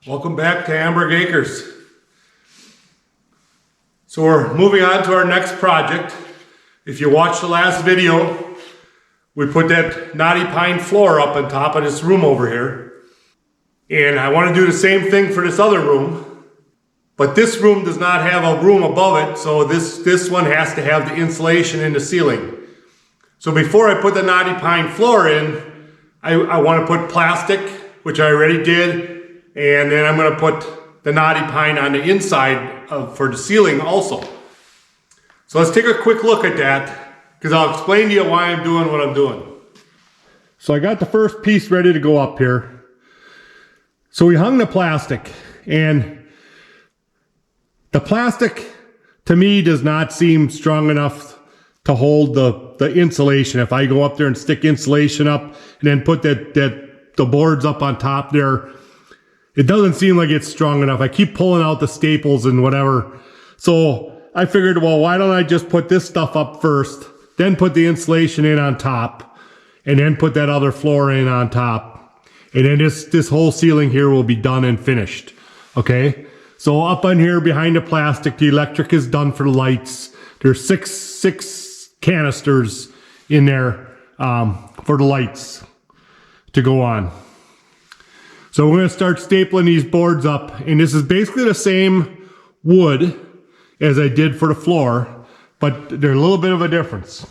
Welcome back to Amberg Acres. So we're moving on to our next project. If you watched the last video, we put that knotty pine floor up on top of this room over here. And I want to do the same thing for this other room. But this room does not have a room above it, so this one has to have the insulation in the ceiling. So before I put the knotty pine floor in, I want to put plastic, which I already did. And then I'm going to put the knotty pine on the inside for the ceiling also. So let's take a quick look at that, because I'll explain to you why I'm doing what I'm doing. So I got the first piece ready to go up here. So we hung the plastic, and the plastic to me does not seem strong enough to hold the insulation. If I go up there and stick insulation up and then put the boards up on top there, it doesn't seem like it's strong enough. I keep pulling out the staples and whatever. So I figured, well, why don't I just put this stuff up first, then put the insulation in on top, and then put that other floor in on top. And then this whole ceiling here will be done and finished. Okay? So up on here behind the plastic, the electric is done for the lights. There's six canisters in there for the lights to go on. So we're going to start stapling these boards up, and this is basically the same wood as I did for the floor, but there's a little bit of a difference.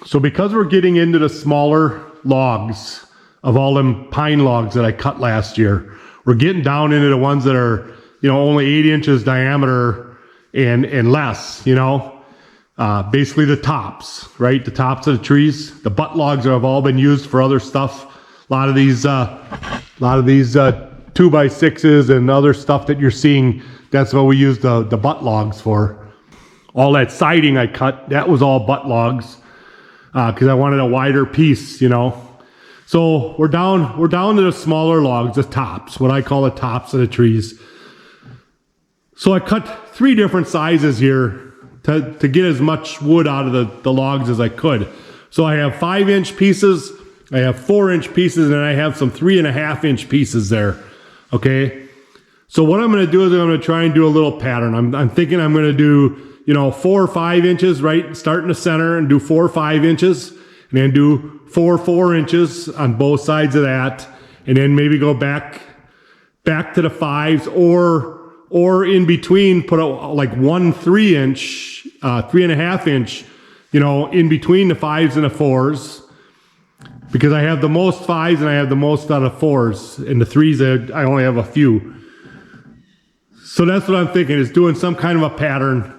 So because we're getting into the smaller logs of all them pine logs that I cut last year, we're getting down into the ones that are, only 8 inches diameter and less, basically the tops, right? The tops of the trees. The butt logs have all been used for other stuff. A lot of these 2x6s and other stuff that you're seeing, that's what we use the butt logs for. All that siding I cut, that was all butt logs because I wanted a wider piece, So we're down to the smaller logs, the tops, what I call the tops of the trees. So I cut 3 different sizes here to get as much wood out of the logs as I could. So I have 5-inch pieces, I have 4-inch pieces, and I have some 3.5-inch pieces there. Okay. So what I'm going to do is I'm going to try and do a little pattern. I'm thinking I'm going to do, 4 or 5 inches, right? Start in the center and do 4 or 5 inches, and then do 4 inches on both sides of that. And then maybe go back to the 5s or in between, put like 1 3-inch, 3.5-inch, in between the 5s and the 4s. Because I have the most 5s and I have the most out of 4s. And the 3s, I only have a few. So that's what I'm thinking, is doing some kind of a pattern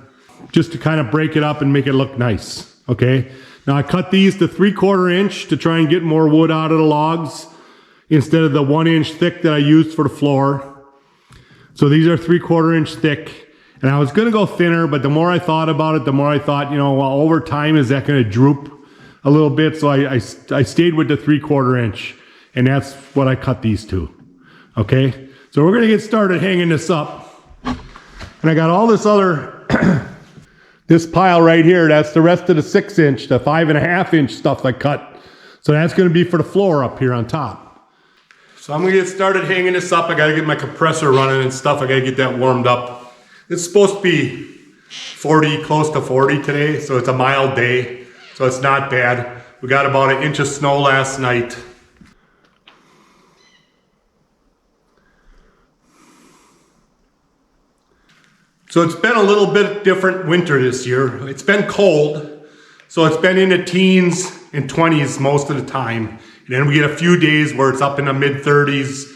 just to kind of break it up and make it look nice. Okay. Now I cut these to 3/4 inch to try and get more wood out of the logs instead of the 1 inch thick that I used for the floor. So these are 3/4 inch thick. And I was going to go thinner, but the more I thought about it, the more I thought, well, over time, is that going to droop a little bit? So I stayed with the 3/4 inch, and that's what I cut these to. Okay. So we're going to get started hanging this up. And I got all this other, this pile right here, that's the rest of the 6-inch, the 5.5-inch stuff I cut. So that's going to be for the floor up here on top. So I'm going to get started hanging this up. I got to get my compressor running and stuff. I got to get that warmed up. It's supposed to be 40, close to 40 today. So it's a mild day. So it's not bad. We got about 1 inch of snow last night. So it's been a little bit different winter this year. It's been cold, so it's been in the teens and 20s most of the time. And then we get a few days where it's up in the mid-30s.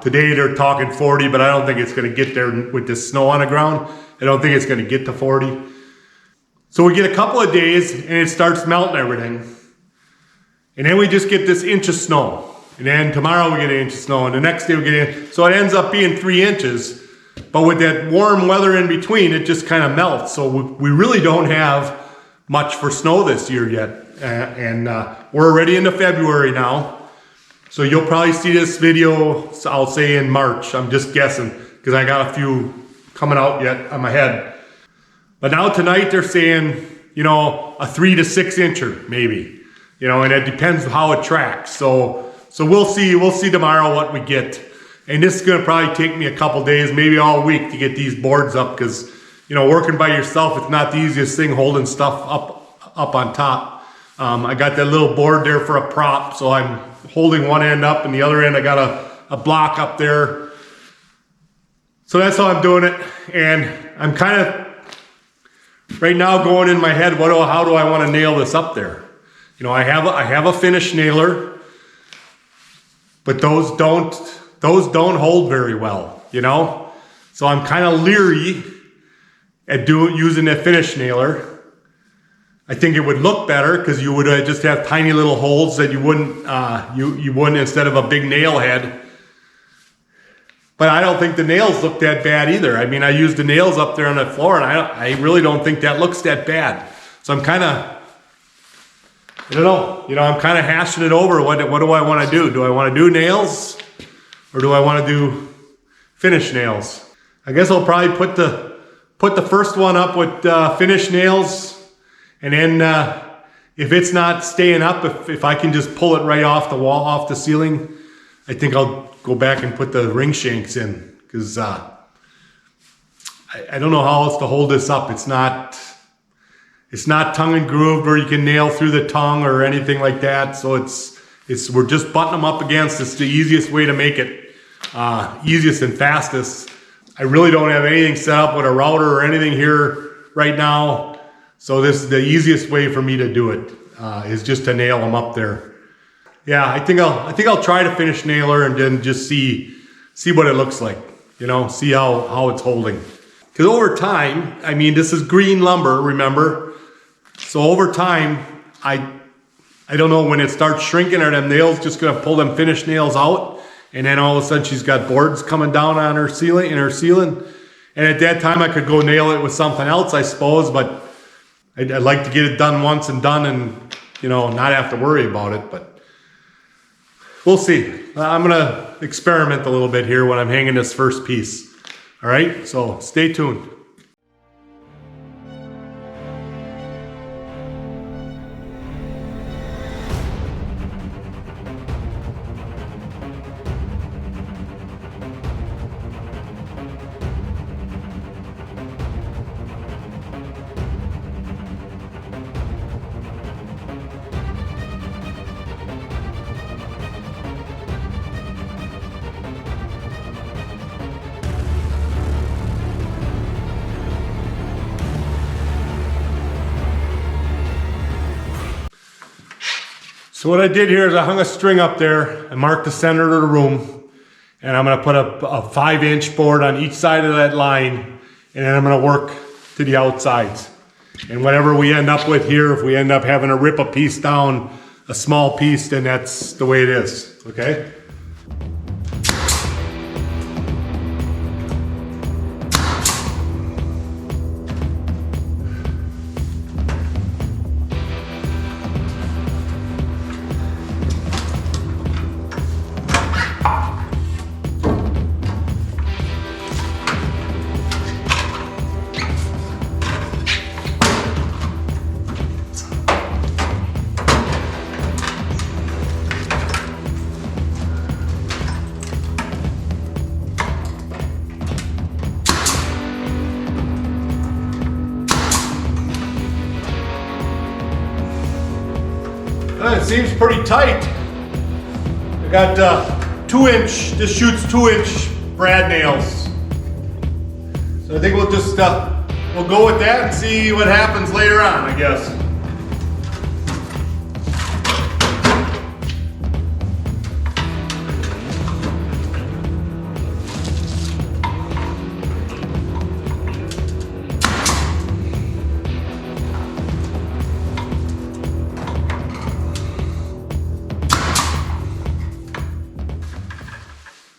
Today they're talking 40, but I don't think it's going to get there with this snow on the ground. I don't think it's going to get to 40. So we get a couple of days and it starts melting everything. And then we just get this inch of snow. And then tomorrow we get 1 inch of snow, and the next day we get in. So it ends up being 3 inches. But with that warm weather in between, it just kind of melts. So we really don't have much for snow this year yet. And we're already into February now. So you'll probably see this video, I'll say in March. I'm just guessing, because I got a few coming out yet on my head. But now tonight they're saying, a 3 to 6 incher maybe. And it depends how it tracks. So we'll see tomorrow what we get. And this is gonna probably take me a couple days, maybe all week to get these boards up because, you know, working by yourself, it's not the easiest thing holding stuff up on top. I got that little board there for a prop, so I'm holding one end up and the other end I got a block up there. So that's how I'm doing it. And I'm kind of right now going in my head, how do I want to nail this up there? You know, I have a finish nailer, but those don't hold very well, you know? So I'm kind of leery at using a finish nailer. I think it would look better because you would just have tiny little holes that you wouldn't instead of a big nail head. But I don't think the nails look that bad either. I mean, I used the nails up there on the floor and I really don't think that looks that bad. So I'm kind of, I don't know, you know, I'm kind of hashing it over. What do I want to do? Do I want to do nails or do I want to do finish nails? I guess I'll probably put the first one up with finish nails, and then if it's not staying up, if I can just pull it right off the wall, off the ceiling, I think I'll go back and put the ring shanks in because I don't know how else to hold this up. It's not tongue and grooved where you can nail through the tongue or anything like that. So we're just butting them up against. It's the easiest way to make it, easiest and fastest. I really don't have anything set up with a router or anything here right now. So this is the easiest way for me to do it, is just to nail them up there. Yeah, I think I'll try to finish nailer and then just see what it looks like. You know, see how it's holding. Because over time, I mean, this is green lumber, remember? So over time, I don't know when it starts shrinking, are them nails just gonna pull them finished nails out? And then all of a sudden she's got boards coming down on her ceiling, And at that time I could go nail it with something else, I suppose, but I'd like to get it done once and done and, you know, not have to worry about it, but we'll see. I'm gonna experiment a little bit here when I'm hanging this first piece. All right, so stay tuned. So what I did here is I hung a string up there, I marked the center of the room, and I'm gonna put a 5-inch board on each side of that line, and then I'm gonna work to the outsides. And whatever we end up with here, if we end up having to rip a piece down, a small piece, then that's the way it is, okay? It seems pretty tight. I got 2-inch, this shoots 2-inch brad nails. So I think we'll just, we'll go with that and see what happens later on, I guess.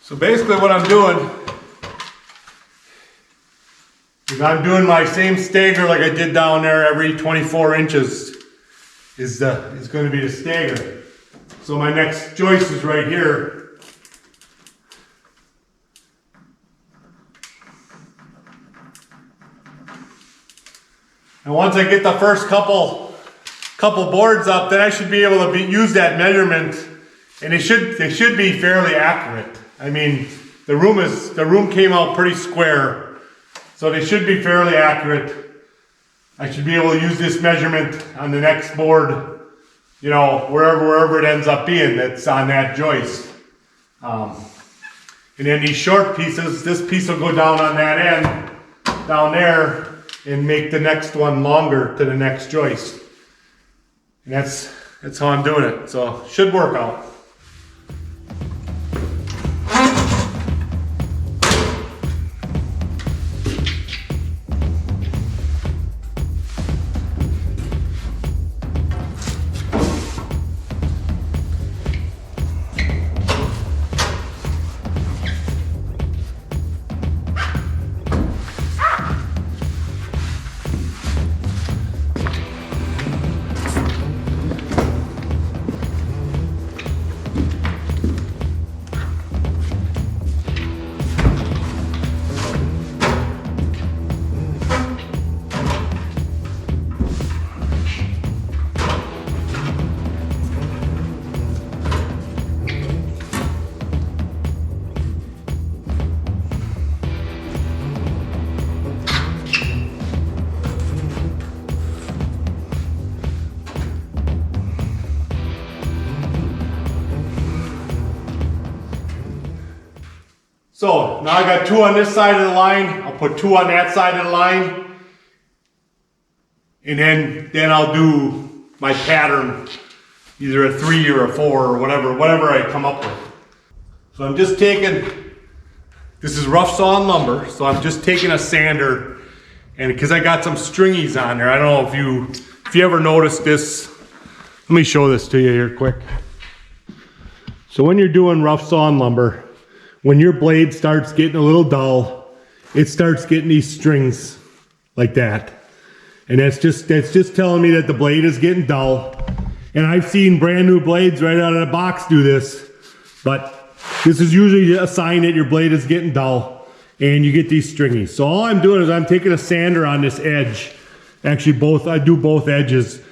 So basically what I'm doing is I'm doing my same stagger like I did down there. Every 24 inches is going to be the stagger. So my next joist is right here. And once I get the first couple boards up, then I should be able to use that measurement, and they should be fairly accurate. I mean, the room came out pretty square, so they should be fairly accurate. I should be able to use this measurement on the next board, you know, wherever it ends up being that's on that joist. And then these short pieces, this piece will go down on that end, down there, and make the next one longer to the next joist. And that's how I'm doing it. So should work out. So now I got 2 on this side of the line. I'll put 2 on that side of the line. And then I'll do my pattern, either a 3 or a 4 or whatever I come up with. So I'm just taking, this is rough sawn lumber, so I'm just taking a sander, and because I got some stringies on there, I don't know if you ever noticed this. Let me show this to you here quick. So when you're doing rough sawn lumber, when your blade starts getting a little dull, it starts getting these strings like that. And that's just telling me that the blade is getting dull. And I've seen brand new blades right out of the box do this, but this is usually a sign that your blade is getting dull and you get these stringies. So all I'm doing is I'm taking a sander on this edge. Actually I do both edges,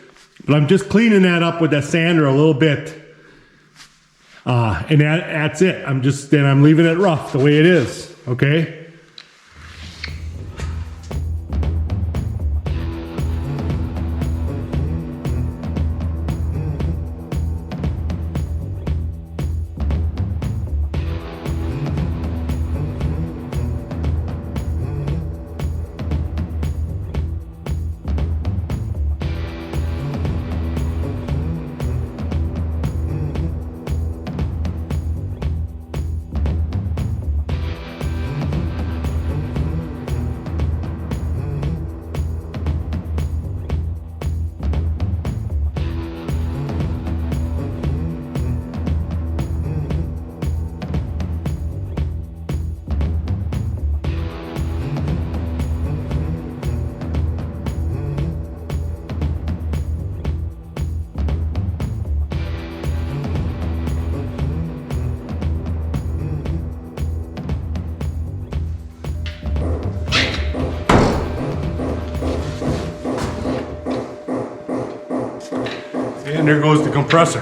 but I'm just cleaning that up with that sander a little bit. And that's it. I'm leaving it rough the way it is, okay? And there goes the compressor.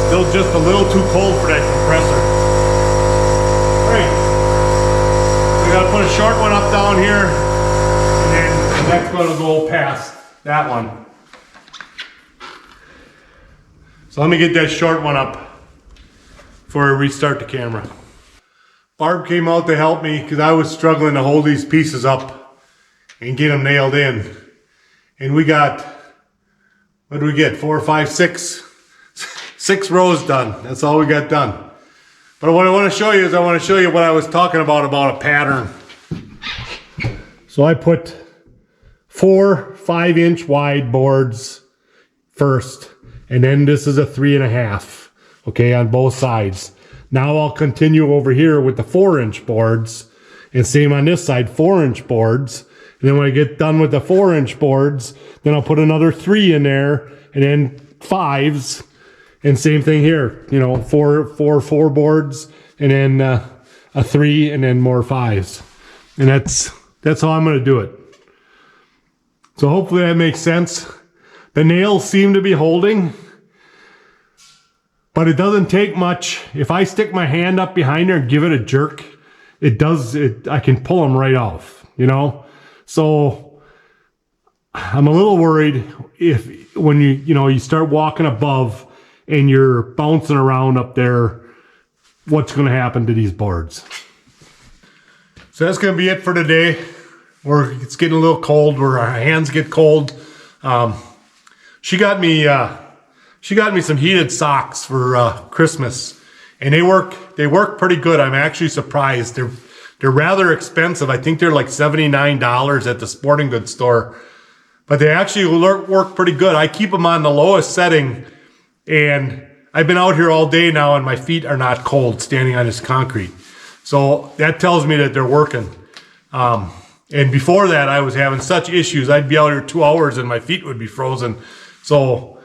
Still just a little too cold for that compressor. Great. We gotta put a short one up down here, and then the next one will go past that one. So let me get that short one up before I restart the camera. Barb came out to help me because I was struggling to hold these pieces up and get them nailed in. And we got, what did we get? 4, 5, 6 rows done. That's all we got done. But what I want to show you is I want to show you what I was talking about a pattern. So I put 4 5-inch wide boards first, and then this is a 3.5, okay, on both sides. Now I'll continue over here with the 4-inch boards, and same on this side, 4-inch boards. And then when I get done with the 4-inch boards, then I'll put another 3 in there, and then 5s, and same thing here. You know, 4 boards, and then a 3, and then more 5s. And that's how I'm going to do it. So hopefully that makes sense. The nails seem to be holding. But it doesn't take much. If I stick my hand up behind there and give it a jerk, I can pull them right off, you know? So I'm a little worried when you start walking above and you're bouncing around up there, what's going to happen to these boards. So that's going to be it for today. It's getting a little cold where our hands get cold. She got me some heated socks for Christmas, and they work pretty good. I'm actually surprised. They're rather expensive. I think they're like $79 at the sporting goods store, but they actually work pretty good. I keep them on the lowest setting, and I've been out here all day now, and my feet are not cold standing on this concrete. So that tells me that they're working. And before that, I was having such issues. I'd be out here 2 hours and my feet would be frozen. So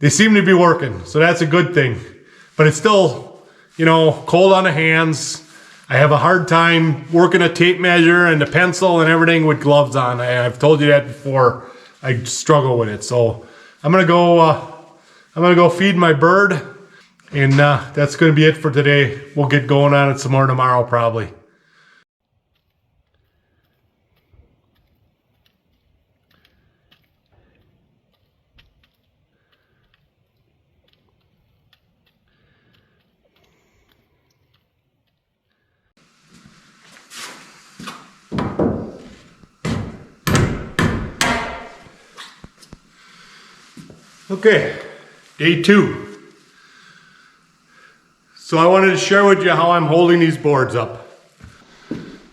they seem to be working. So that's a good thing. But it's still, cold on the hands. I have a hard time working a tape measure and a pencil and everything with gloves on. I've told you that before. I struggle with it. So I'm gonna go feed my bird, and that's gonna be it for today. We'll get going on it some more tomorrow probably. Okay, day 2. So I wanted to share with you how I'm holding these boards up.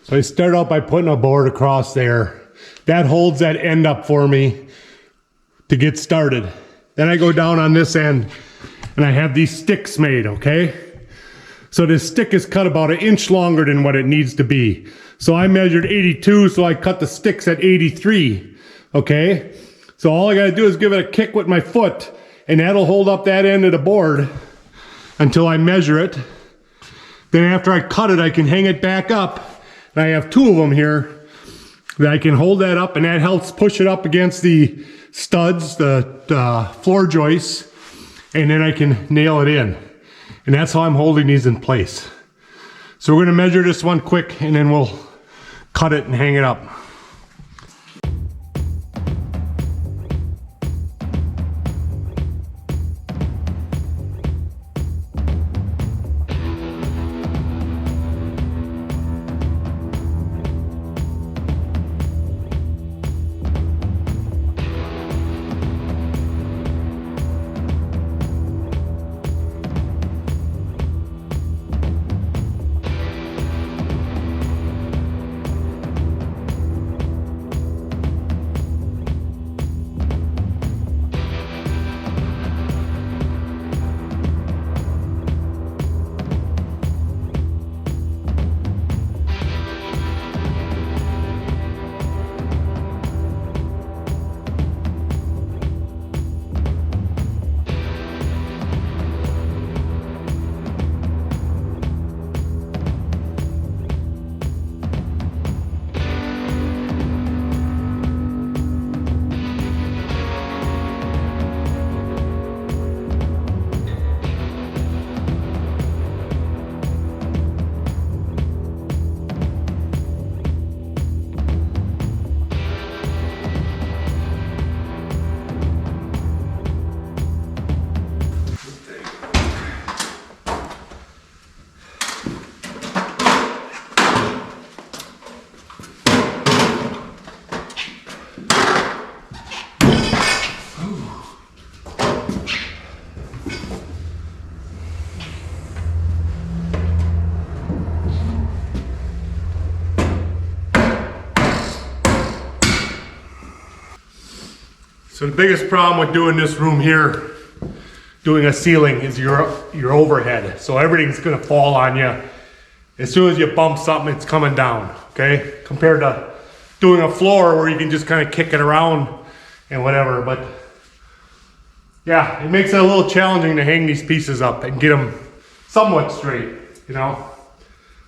So I start out by putting a board across there. That holds that end up for me to get started. Then I go down on this end and I have these sticks made, okay? So this stick is cut about 1 inch longer than what it needs to be. So I measured 82, so I cut the sticks at 83, okay? So all I gotta do is give it a kick with my foot, and that'll hold up that end of the board until I measure it. Then after I cut it, I can hang it back up. And I have 2 of them here that I can hold that up, and that helps push it up against the studs, the floor joists, and then I can nail it in. And that's how I'm holding these in place. So we're gonna measure this one quick, and then we'll cut it and hang it up. So the biggest problem with doing this room here, doing a ceiling, is your overhead. So everything's gonna fall on you. As soon as you bump something, it's coming down, okay? Compared to doing a floor where you can just kind of kick it around and whatever. But yeah, it makes it a little challenging to hang these pieces up and get them somewhat straight, you know?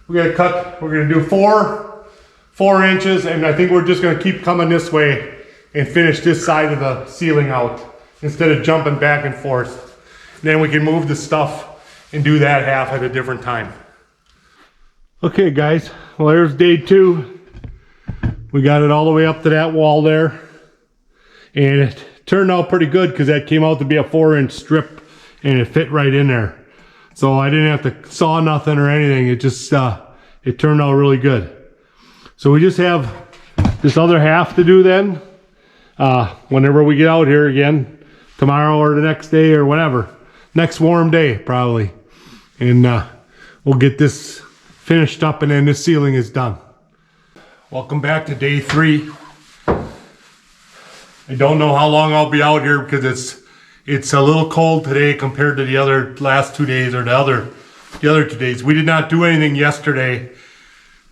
We're gonna do four inches, and I think we're just gonna keep coming this way and finish this side of the ceiling out instead of jumping back and forth. Then we can move the stuff and do that half at a different time. Okay guys, well there's day 2. We got it all the way up to that wall there. And it turned out pretty good because that came out to be a 4-inch strip and it fit right in there. So I didn't have to saw nothing or anything. It just, it turned out really good. So we just have this other half to do then. Whenever we get out here again, tomorrow or the next day or whatever. Next warm day probably. And we'll get this finished up and then this ceiling is done. Welcome back to day 3. I don't know how long I'll be out here because it's a little cold today compared to the other last 2 days or the other 2 days. We did not do anything yesterday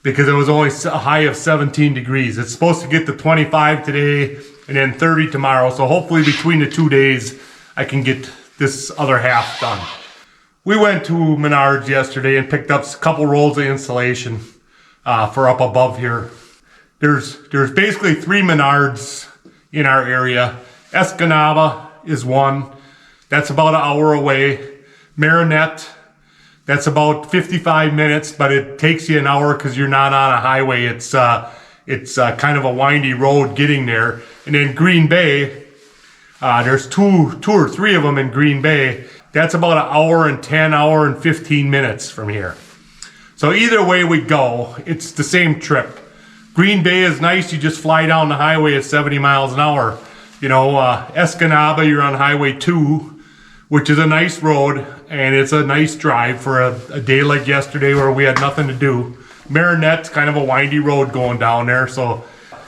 because it was only a high of 17 degrees. It's supposed to get to 25 today and then 30 tomorrow. So hopefully between the 2 days I can get this other half done. We went to Menards yesterday and picked up a couple rolls of insulation for up above here. There's basically 3 Menards in our area. Escanaba is one. That's about an hour away. Marinette, that's about 55 minutes, but it takes you an hour because you're not on a highway. It's kind of a windy road getting there. And then Green Bay, there's two or three of them in Green Bay. That's about an hour and 10, hour and 15 minutes from here. So either way we go, it's the same trip. Green Bay is nice. You just fly down the highway at 70 miles an hour. You know, Escanaba, you're on Highway 2, which is a nice road, and it's a nice drive for a day like yesterday where we had nothing to do. Marinette's kind of a windy road going down there, so,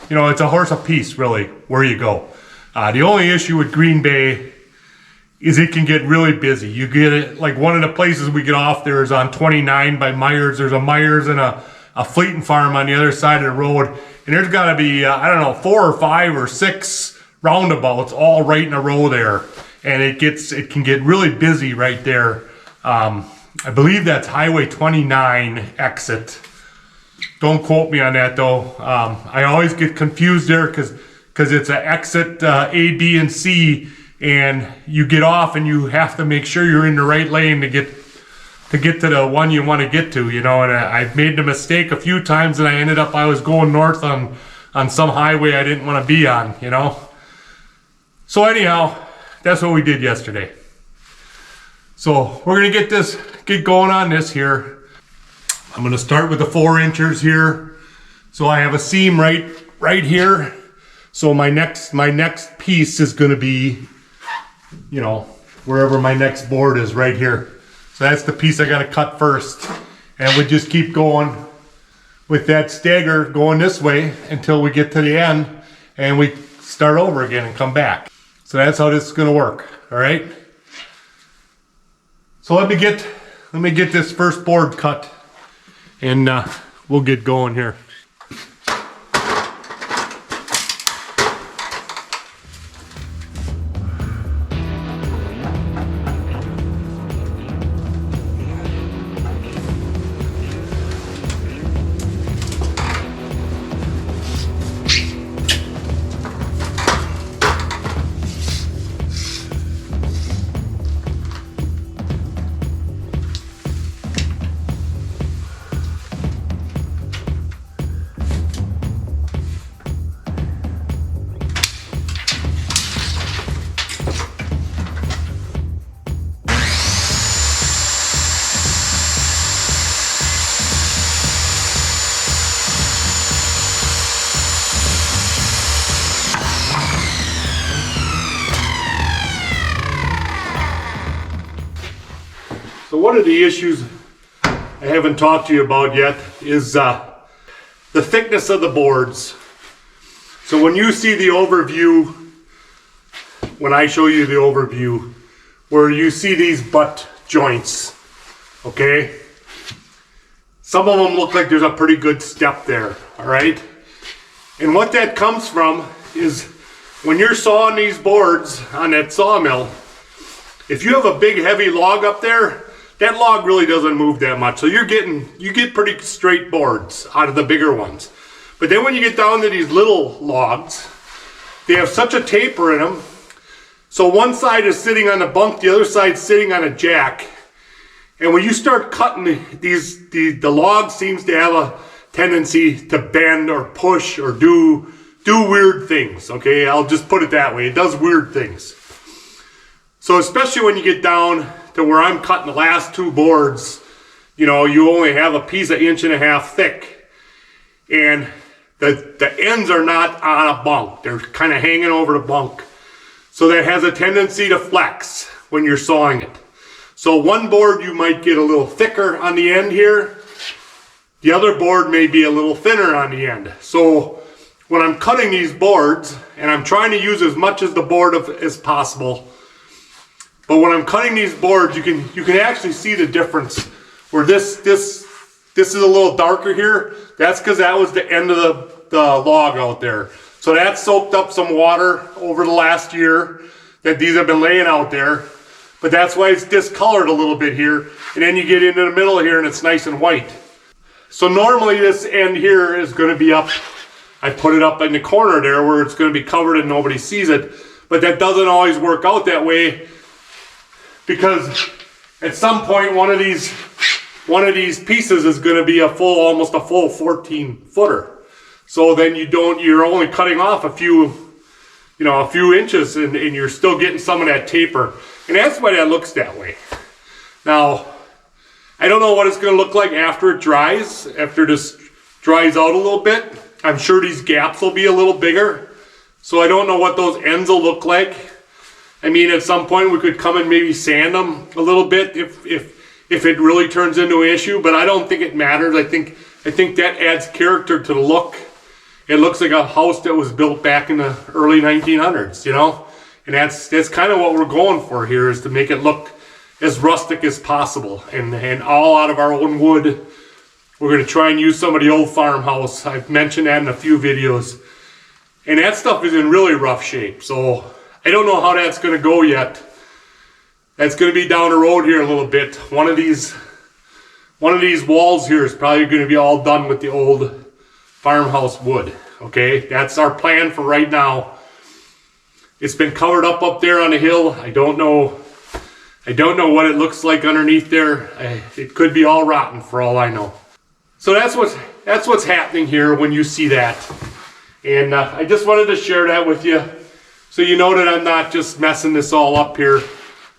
you know, it's a horse apiece, really, where you go. The only issue with Green Bay is it can get really busy. You get it, like one of the places we get off there is on 29 by Myers. There's a Myers and a Fleeting Farm on the other side of the road, and there's got to be, I don't know, 4 or 5 or 6 roundabouts all right in a row there, and it can get really busy right there. I believe that's Highway 29 exit. Don't quote me on that though. I always get confused there because it's an exit A, B, and C, and you get off and you have to make sure you're in the right lane to get to the one you want to get to, you know. And I've made the mistake a few times, and I was going north on some highway I didn't want to be on, you know. So anyhow, that's what we did yesterday. So we're gonna get going on this here. I'm gonna start with the 4 inchers here. So I have a seam right here. So my next piece is gonna be, you know, wherever my next board is, right here. So that's the piece I gotta cut first. And we just keep going with that stagger going this way until we get to the end and we start over again and come back. So that's how this is gonna work, all right? So let me get this first board cut and we'll get going here. So one of the issues I haven't talked to you about yet is the thickness of the boards. So when you see the overview, when I show you the overview, where you see these butt joints, okay? Some of them look like there's a pretty good step there, all right? And what that comes from is when you're sawing these boards on that sawmill, if you have a big heavy log up there, that log really doesn't move that much. So you get pretty straight boards out of the bigger ones. But then when you get down to these little logs, they have such a taper in them So one side is sitting on the bunk, the other side sitting on a jack. And when you start cutting the log seems to have a tendency to bend or push or do weird things, okay? I'll just put it that way. It does weird things. So especially when you get down to where I'm cutting the last 2 boards, you know, you only have a piece 1.5 inches thick. And the ends are not on a bunk. They're kind of hanging over the bunk. So that has a tendency to flex when you're sawing it. So one board you might get a little thicker on the end here. The other board may be a little thinner on the end. So when I'm cutting these boards, and I'm trying to use as much as the board as possible, but when I'm cutting these boards, you can actually see the difference. Where this is a little darker here. That's because that was the end of the log out there. So that soaked up some water over the last year that these have been laying out there. But that's why it's discolored a little bit here. And then you get into the middle here and it's nice and white. So normally this end here is going to be up. I put it up in the corner there where it's going to be covered and nobody sees it. But that doesn't always work out that way, because at some point one of these pieces is going to be almost a full 14 footer. So then you're only cutting off a few inches, and you're still getting some of that taper. And that's why that looks that way. Now, I don't know what it's going to look like after it dries, after this dries out a little bit. I'm sure these gaps will be a little bigger. So I don't know what those ends will look like. I mean, at some point we could come and maybe sand them a little bit if it really turns into an issue, but I don't think it matters. I think that adds character to the look. It looks like a house that was built back in the early 1900s, you know? And that's kind of what we're going for here, is to make it look as rustic as possible, and all out of our own wood. We're going to try and use some of the old farmhouse. I've mentioned that in a few videos. And that stuff is in really rough shape, so I don't know how that's going to go yet. That's going to be down the road here a little bit. One of these walls here is probably going to be all done with the old farmhouse wood. Okay, that's our plan for right now. It's been covered up there on the hill. I don't know what it looks like underneath there. It could be all rotten for all I know. So that's what's happening here when you see that. And I just wanted to share that with you, so you know that I'm not just messing this all up here.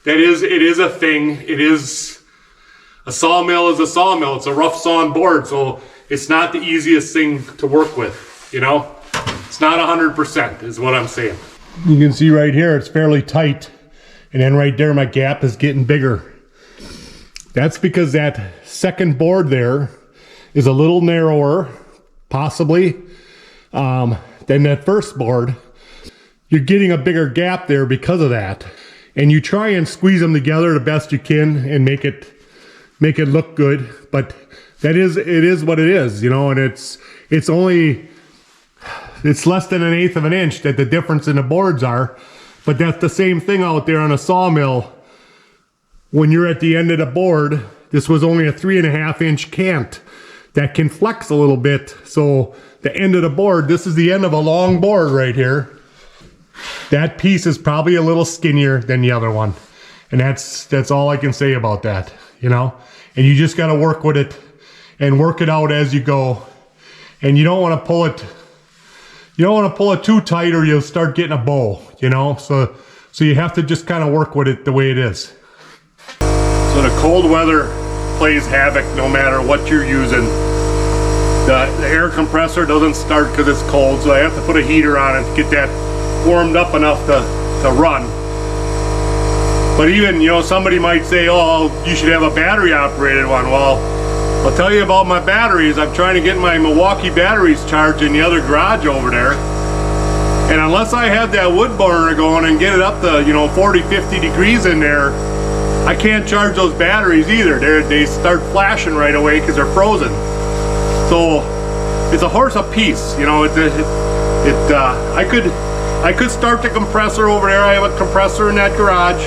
It is a thing. It is a sawmill. Is a sawmill. It's a rough sawn board, so it's not the easiest thing to work with. You know, it's not 100%, is what I'm saying. You can see right here, it's fairly tight, and then right there, my gap is getting bigger. That's because that second board there is a little narrower, possibly, than that first board. You're getting a bigger gap there because of that. And you try and squeeze them together the best you can and make it look good. But it is what it is, you know, and it's less than 1/8 of an inch that the difference in the boards are. But that's the same thing out there on a sawmill. When you're at the end of the board, this was only a 3.5 inch cant that can flex a little bit. So the end of the board, this is the end of a long board right here. That piece is probably a little skinnier than the other one. And that's all I can say about that, you know? And you just got to work with it and work it out as you go. And you don't want to pull it, too tight, or you'll start getting a bow, you know? So you have to just kind of work with it the way it is. So the cold weather plays havoc no matter what you're using. The air compressor doesn't start because it's cold, so I have to put a heater on it to get that warmed up enough to run. But even, you know, somebody might say, oh, you should have a battery operated one. Well, I'll tell you about my batteries. I'm trying to get my Milwaukee batteries charged in the other garage over there. And unless I have that wood burner going and get it up to, you know, 40, 50 degrees in there, I can't charge those batteries either. They start flashing right away because they're frozen. So it's a horse apiece, you know. I could start the compressor over there. I have a compressor in that garage.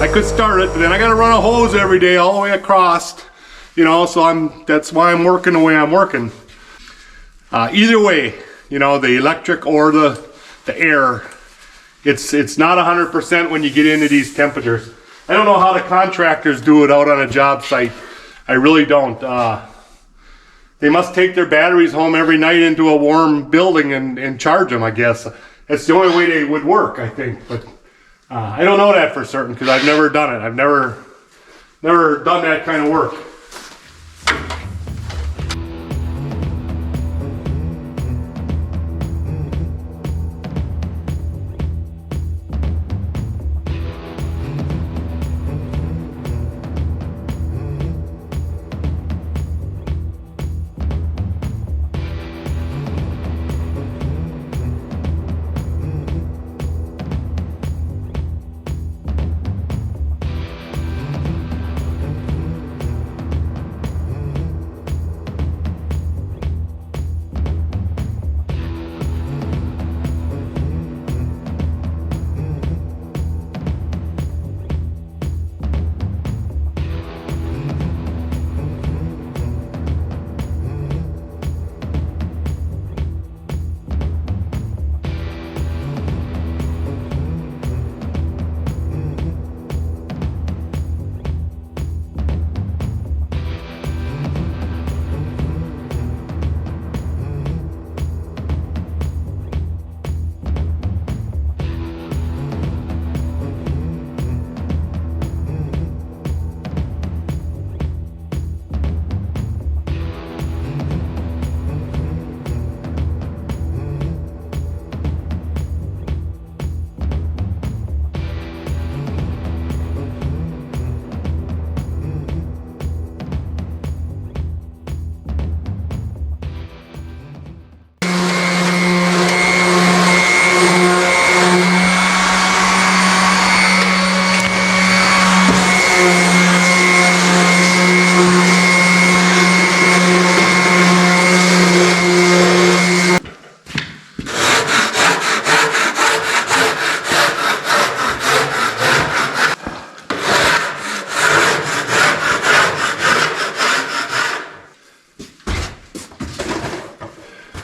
I could start it, but then I got to run a hose every day all the way across, you know. So that's why I'm working the way I'm working. Either way, you know, the electric or the air, It's not 100% when you get into these temperatures. I don't know how the contractors do it out on a job site. I really don't. They must take their batteries home every night into a warm building and charge them, I guess. That's the only way they would work, I think. But I don't know that for certain because I've never done it. I've never done that kind of work.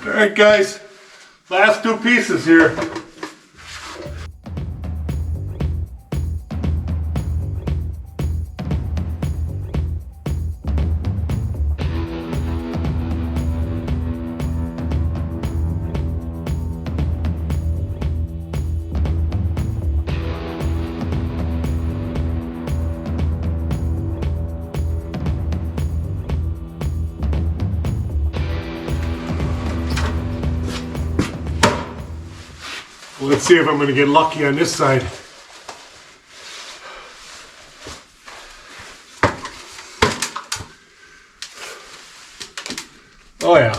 Alright guys, last two pieces here. Let's see if I'm going to get lucky on this side. Oh yeah.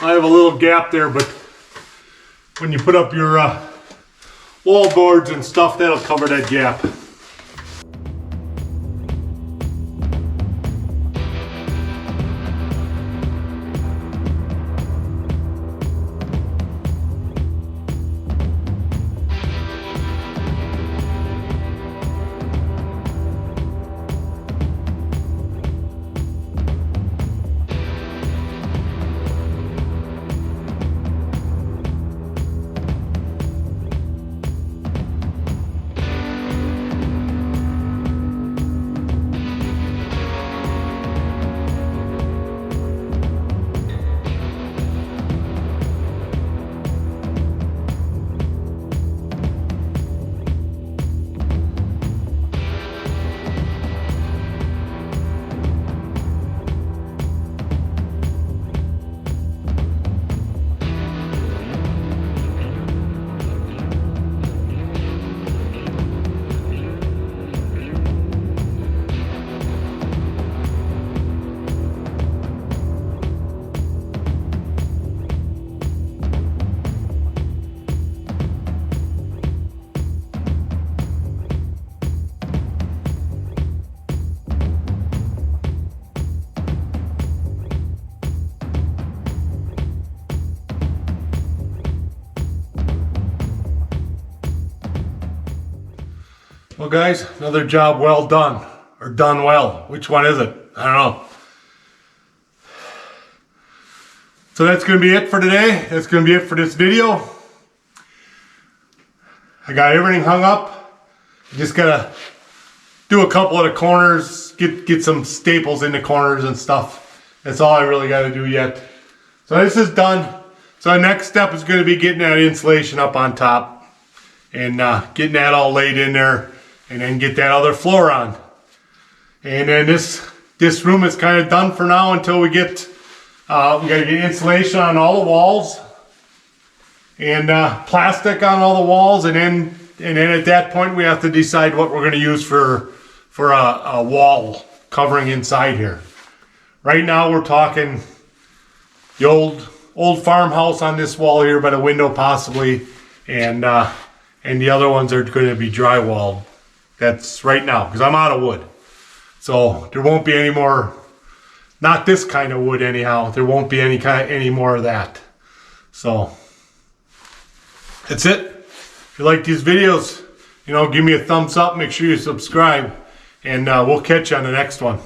I have a little gap there, but when you put up your wall boards and stuff, that'll cover that gap. Well guys, another job well done, or done well. Which one is it? I don't know. So that's going to be it for today. That's going to be it for this video. I got everything hung up. Just got to do a couple of the corners, get some staples in the corners and stuff. That's all I really got to do yet. So this is done. So the next step is going to be getting that insulation up on top and getting that all laid in there, and then get that other floor on. And then this room is kind of done for now until we get we got to get insulation on all the walls and plastic on all the walls, and then at that point we have to decide what we're going to use for a wall covering inside here. Right now we're talking the old farmhouse on this wall here by the window possibly, and the other ones are going to be drywalled. That's right now because I'm out of wood, so there won't be any more. Not this kind of wood anyhow. There won't be any more of that. So that's it. If you like these videos, give me a thumbs up. Make sure you subscribe, and we'll catch you on the next one.